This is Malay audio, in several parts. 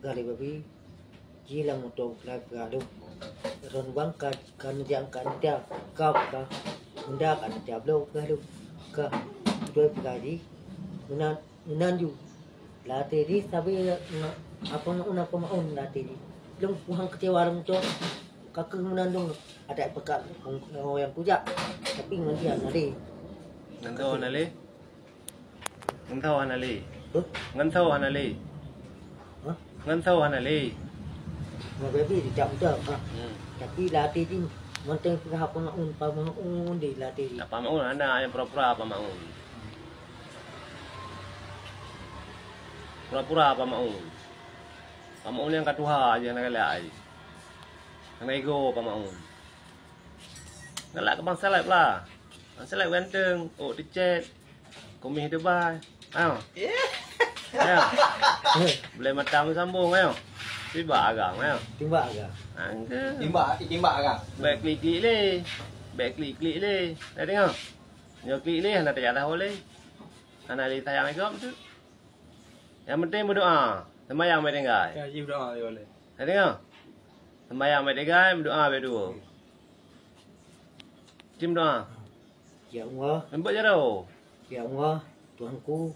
gali babi jilang motor live gado ron bangka kan jang kan dia kap ka unda kan dia blo gado ka dua gaji unan ju latih di tapi apa maun latih di long puhang kecewa orang tu kakak menandung ada pekat yang puja tapi ngantian nali ngantau anali ngantau anali ngabebi di jam tu tapi latih di monteng apa maun di latih di apa maun anda yang pura-pura apa maun pura-pura apa maun yang katuha aja nak galai nak ego apa maun ngalak ke bang seleb lah bang seleb ganteng oh dicet komih Dubai ayo ayo boleh matam sambung ayo tiba agang ayo timba agak angke Timba agang. baik klik le dah tengok nyo klik le nak tak tahu le ana li tayang ikut tu yang penting berdoa sembahyang baik dengai Ya, you doa dia boleh. dah tengok sembahyang baik dengai berdoa baik dua tim doa ya Allah lembut je tau ya Allah Tuhanku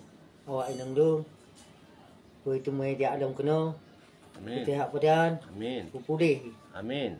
awak inang dong kau itu meja dalam kena amin kita hak padan amin kupudih amin